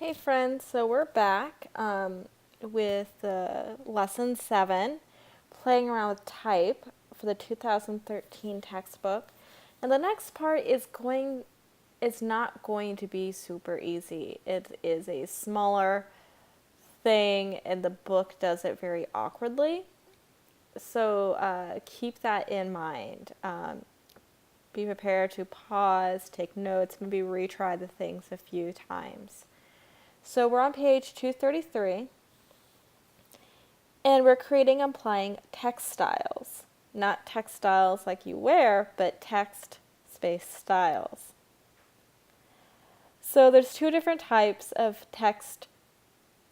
Hey friends, so we're back with Lesson 7, playing around with type for the 2013 textbook. And the next part is not going to be super easy. It is a smaller thing and the book does it very awkwardly. So keep that in mind. Be prepared to pause, take notes, maybe retry the things a few times. So we're on page 233, and we're creating and applying text styles. Not textiles like you wear, but text space styles. So there's two different types of text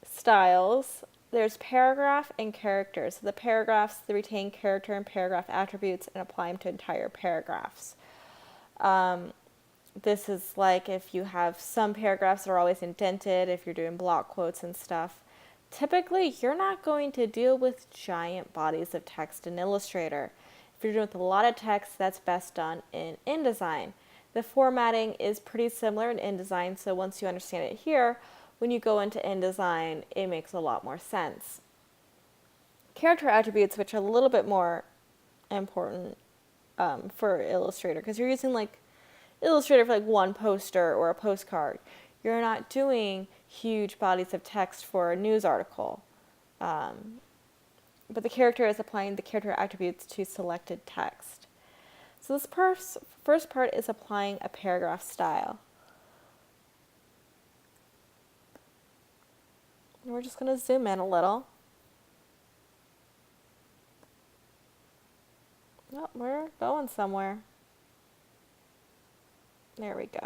styles. There's paragraph and characters. So the paragraphs, they retain character and paragraph attributes and apply them to entire paragraphs. This is like if you have some paragraphs that are always indented, if you're doing block quotes and stuff. Typically, you're not going to deal with giant bodies of text in Illustrator. If you're dealing with a lot of text, that's best done in InDesign. The formatting is pretty similar in InDesign, so once you understand it here, when you go into InDesign, it makes a lot more sense. Character attributes, which are a little bit more important for Illustrator, because you're using like Illustrator for like one poster or a postcard. You're not doing huge bodies of text for a news article. But the character is applying the character attributes to selected text. So this first part is applying a paragraph style. And we're just going to zoom in a little. Oh, we're going somewhere. There we go.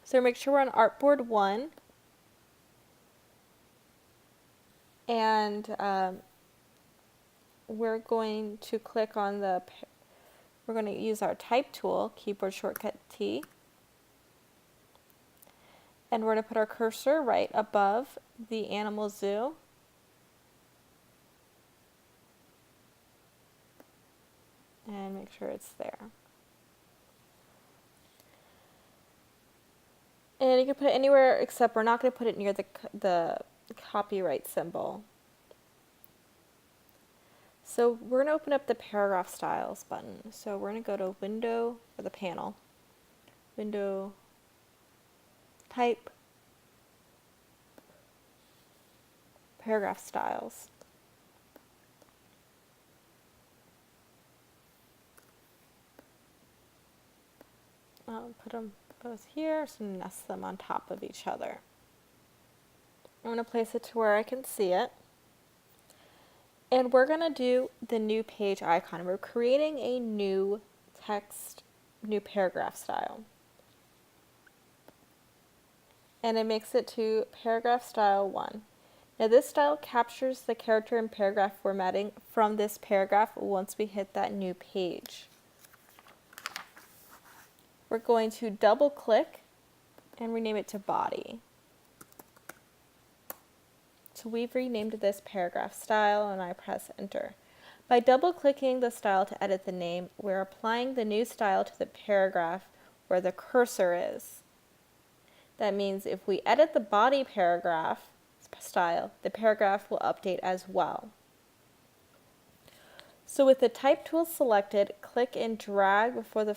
So make sure we're on artboard 1. And we're going to click on we're going to use our type tool, keyboard shortcut T. And we're going to put our cursor right above the animal zoo. And make sure it's there. And you can put it anywhere except we're not going to put it near the copyright symbol. So we're going to open up the paragraph styles button. So we're going to go to window, or the panel, window, type, paragraph styles. I'll put them both here, so nest them on top of each other. I'm going to place it to where I can see it. And we're going to do the new page icon. We're creating a new text, new paragraph style. And it makes it to paragraph style 1. Now this style captures the character and paragraph formatting from this paragraph once we hit that new page. We're going to double click and rename it to body. So we've renamed this paragraph style and I press enter. By double clicking the style to edit the name, we're applying the new style to the paragraph where the cursor is. That means if we edit the body paragraph style, the paragraph will update as well. So with the type tool selected, click and drag before the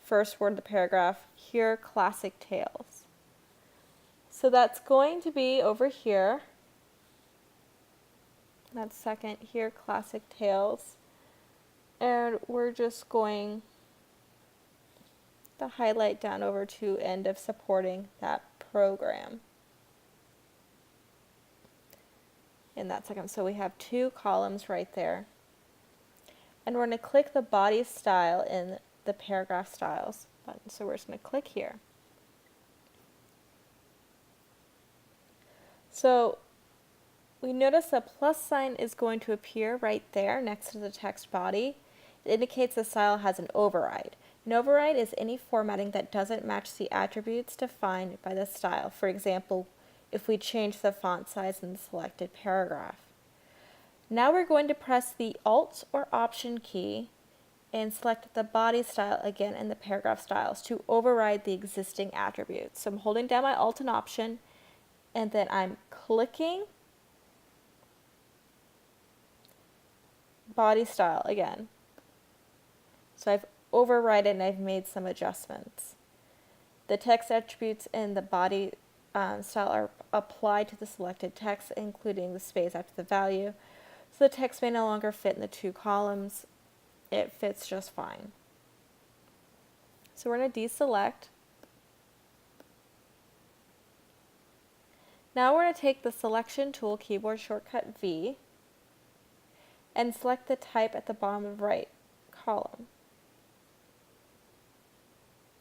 first word of the paragraph, here classic tales. So that's going to be over here. That's second, here classic tales. And we're just going to highlight down over to end of supporting that program. In that second, so we have 2 columns right there. And we're going to click the body style in the paragraph styles button. So we're just going to click here. So we notice a plus sign is going to appear right there next to the text body. It indicates the style has an override. An override is any formatting that doesn't match the attributes defined by the style. For example, if we change the font size in the selected paragraph. Now we're going to press the Alt or Option key and select the body style again in the paragraph styles to override the existing attributes. So I'm holding down my Alt and Option, and then I'm clicking body style again. So I've overridden and I've made some adjustments. The text attributes in the body style are applied to the selected text, including the space after the value. So the text may no longer fit in the two columns. It fits just fine. So we're going to deselect. Now we're going to take the selection tool, keyboard shortcut V, and select the type at the bottom of the right column.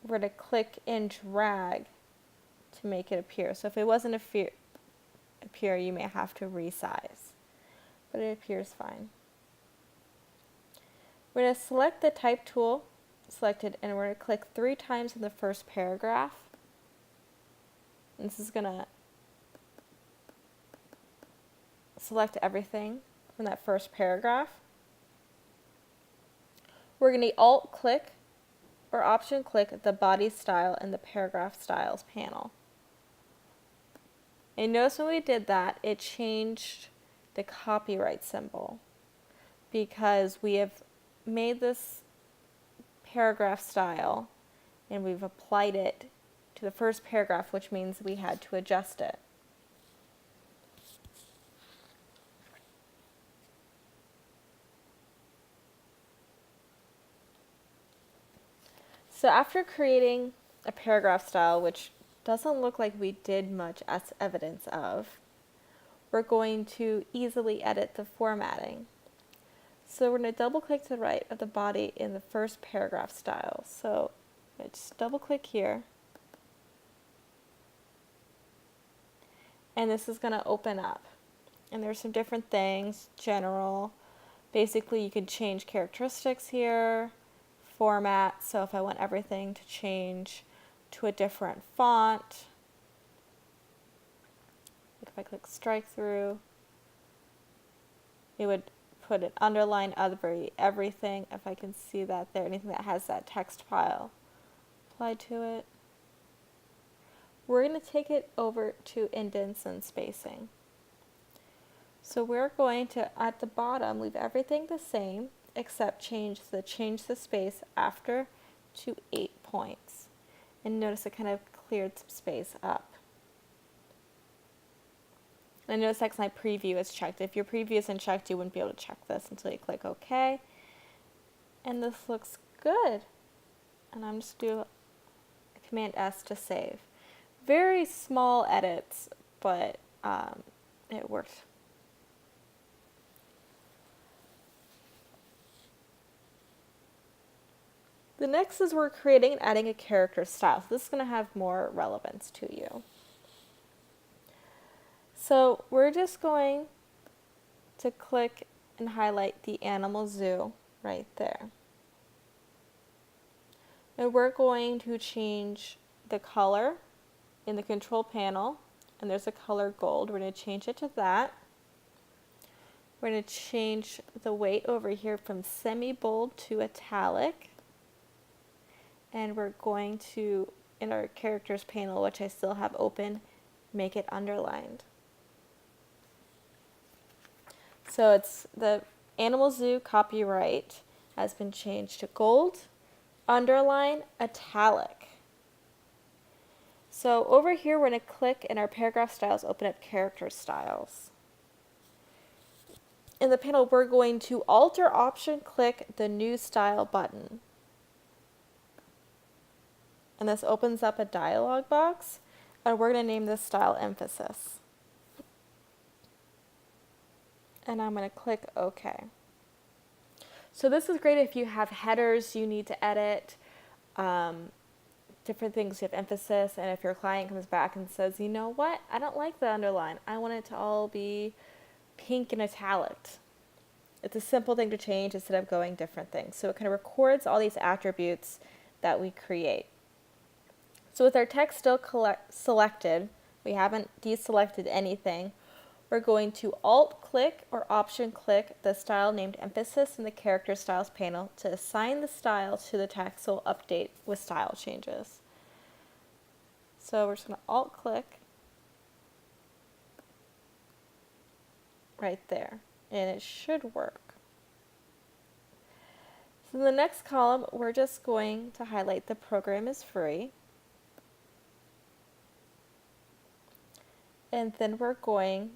We're going to click and drag to make it appear. So if it wasn't appear, you may have to resize, but it appears fine. We're going to select the type tool selected, and we're going to click 3 times in the first paragraph. And this is going to select everything from that first paragraph. We're going to Alt click or Option click the body style in the paragraph styles panel. And notice when we did that, it changed the copyright symbol because we have made this paragraph style and we've applied it to the first paragraph, which means we had to adjust it. So after creating a paragraph style, which doesn't look like we did much as evidence of, we're going to easily edit the formatting. So we're going to double click to the right of the body in the first paragraph style. So just double click here. And this is going to open up. And there's some different things, general. Basically you can change characteristics here, format. So if I want everything to change to a different font, like if I click strike through, it would put an underline everything, if I can see that there, anything that has that text file applied to it. We're going to take it over to indents and spacing. So we're going to, at the bottom, leave everything the same, except change the space after to 8 points. And notice it kind of cleared some space up. And notice that my preview is checked. If your preview isn't checked, you wouldn't be able to check this until you click OK. And this looks good. And I'm just going to do Command S to save. Very small edits, but it worked. The next is we're creating and adding a character style. So this is going to have more relevance to you. So we're just going to click and highlight the animal zoo right there. And we're going to change the color in the control panel, and there's a color gold. We're going to change it to that. We're going to change the weight over here from semi-bold to italic. And we're going to, in our characters panel, which I still have open, make it underlined. So it's the Animal Zoo copyright has been changed to gold, underline, italic. So over here, we're going to click in our paragraph styles, open up character styles. In the panel, we're going to Alt or Option click the new style button. And this opens up a dialog box, and we're going to name this style emphasis. And I'm going to click OK. So this is great if you have headers you need to edit, different things, you have emphasis, and if your client comes back and says, you know what, I don't like the underline. I want it to all be pink and italic. It's a simple thing to change instead of going different things. So it kind of records all these attributes that we create. So with our text still selected, we haven't deselected anything, we're going to Alt-click or Option-click the style named Emphasis in the Character Styles panel to assign the style to the text so it'll update with style changes. So we're just going to Alt-click right there, and it should work. So in the next column, we're just going to highlight the program is free. And then we're going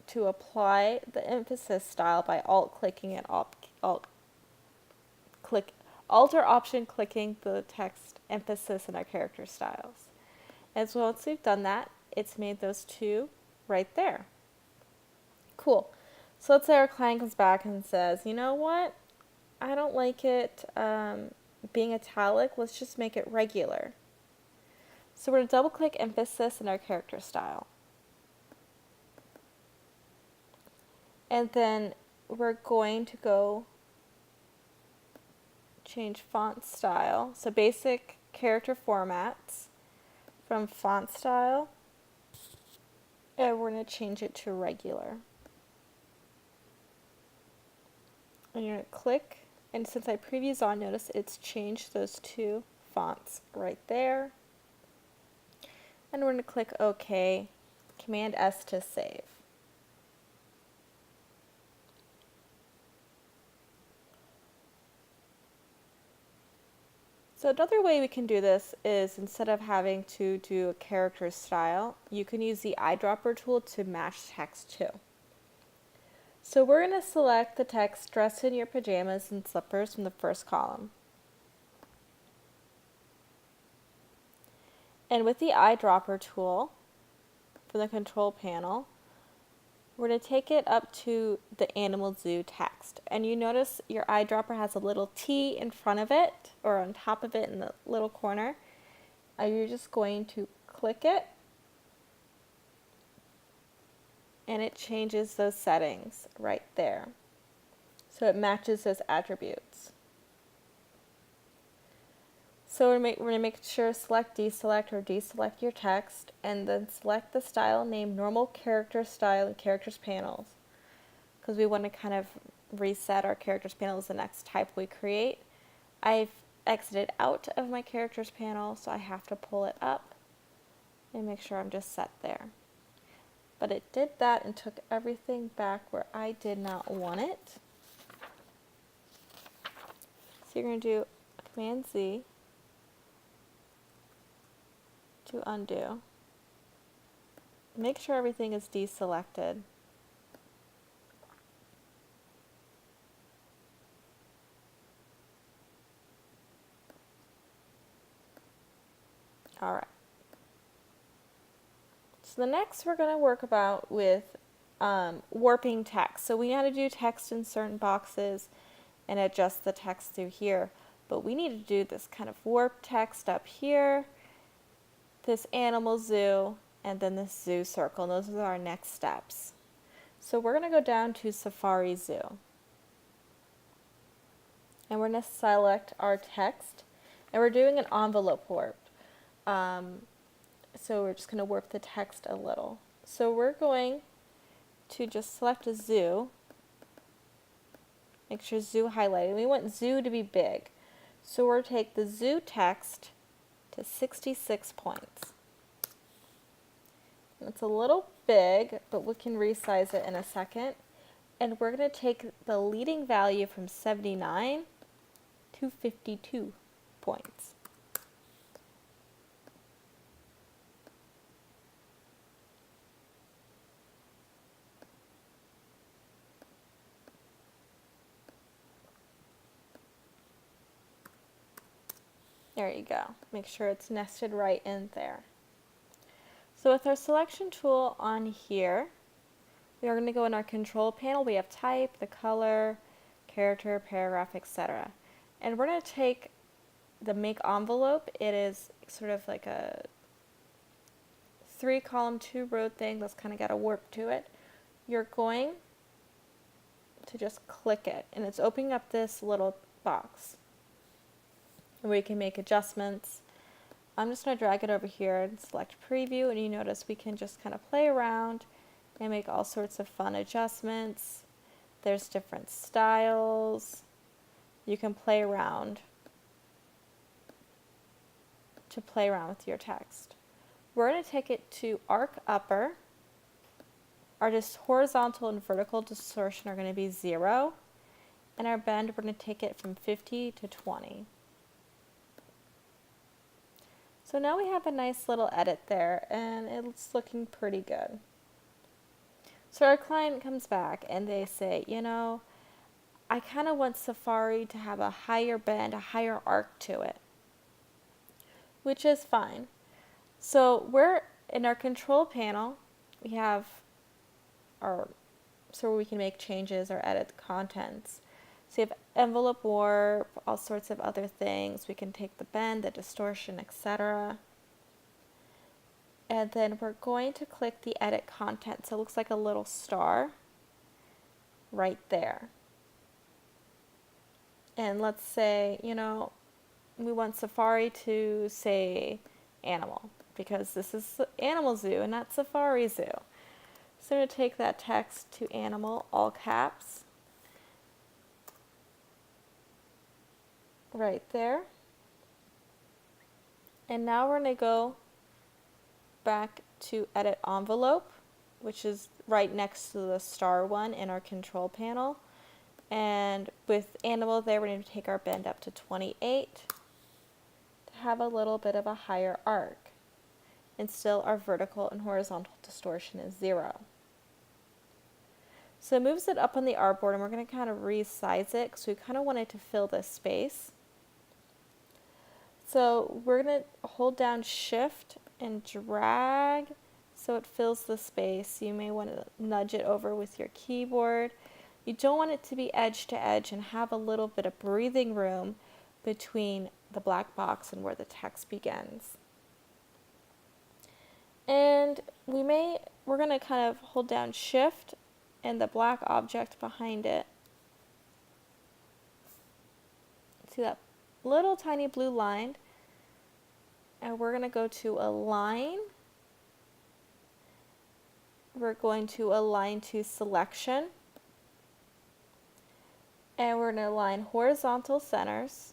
to apply the emphasis style by alt-clicking and alt or option clicking the text emphasis in our character styles. And so once we've done that, it's made those two right there. Cool. So let's say our client comes back and says, you know what? I don't like it being italic. Let's just make it regular. So we're going to double click emphasis in our character style. And then we're going to go change font style. So basic character formats from font style. And we're going to change it to regular. And you're going to click. And since I preview's on, notice it's changed those two fonts right there. And we're going to click OK, Command S to save. So another way we can do this is instead of having to do a character style, you can use the eyedropper tool to match text too. So we're going to select the text dressed in your pajamas and slippers from the first column. And with the eyedropper tool from the control panel, we're going to take it up to the animal zoo text. And you notice your eyedropper has a little T in front of it, or on top of it in the little corner. You're just going to click it, and it changes those settings right there. So it matches those attributes. So we're going to make sure select deselect or deselect your text, and then select the style named normal character style and characters panels, because we want to kind of reset our characters panel as the next type we create. I've exited out of my characters panel, so I have to pull it up and make sure I'm just set there. But it did that and took everything back where I did not want it. So you're going to do Command Z to undo. Make sure everything is deselected. All right. So the next we're going to work about with warping text. So we know how to do text in certain boxes and adjust the text through here, but we need to do this kind of warp text up here, this animal zoo, and then this zoo circle. And those are our next steps. So we're going to go down to Safari Zoo. And we're going to select our text. And we're doing an envelope warp. So we're just going to warp the text a little. So we're going to just select a zoo. Make sure zoo highlighted. We want zoo to be big. So we're going to take the zoo text to 66 points. It's a little big, but we can resize it in a second. And we're going to take the leading value from 79 to 52 points. There you go. Make sure it's nested right in there. So with our selection tool on here, we are going to go in our control panel. We have type, the color, character, paragraph, etc. And we're going to take the make envelope. It is sort of like a 3-column, 2-row thing that's kind of got a warp to it. You're going to just click it, and it's opening up this little box where you can make adjustments. I'm just going to drag it over here and select preview, and you notice we can just kind of play around and make all sorts of fun adjustments. There's different styles. You can play around with your text. We're going to take it to arc upper. Our horizontal and vertical distortion are going to be 0. And our bend, we're going to take it from 50 to 20. So now we have a nice little edit there, and it's looking pretty good. So our client comes back and they say, you know, I kind of want Safari to have a higher bend, a higher arc to it, which is fine. So we're in our control panel, we have so we can make changes or edit the contents. So you have envelope warp, all sorts of other things. We can take the bend, the distortion, etc. And then we're going to click the edit content. So it looks like a little star right there. And let's say, you know, we want Safari to say animal, because this is Animal Zoo and not Safari Zoo. So I'm going to take that text to animal, all caps, right there. And now we're going to go back to edit envelope, which is right next to the star one in our control panel. And with animal there, we're going to take our bend up to 28 to have a little bit of a higher arc. And still our vertical and horizontal distortion is 0. So it moves it up on the artboard, and we're going to kind of resize it because we kind of want it to fill this space. So we're going to hold down Shift and drag so it fills the space. You may want to nudge it over with your keyboard. You don't want it to be edge to edge and have a little bit of breathing room between the black box and where the text begins. And we're going to kind of hold down Shift and the black object behind it. See that little tiny blue line? And we're going to go to Align. We're going to align to Selection. And we're going to align horizontal centers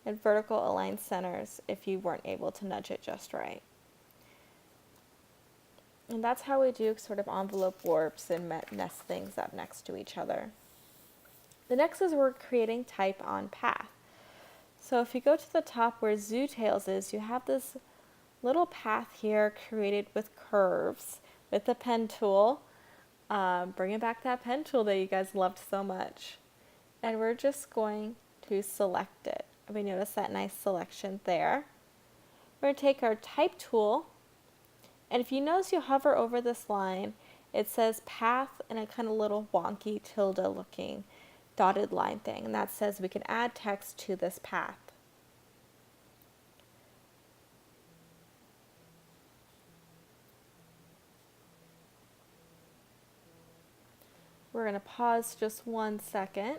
and vertical align centers if you weren't able to nudge it just right. And that's how we do sort of envelope warps and nest things up next to each other. The next is we're creating type on path. So if you go to the top where Zoo Tails is, you have this little path here created with curves with the pen tool. Bringing back that pen tool that you guys loved so much. And we're just going to select it. We notice that nice selection there. We're going to take our type tool, and if you notice you hover over this line, it says path and a kind of little wonky tilde looking dotted line thing, and that says we can add text to this path. We're going to pause just 1 second.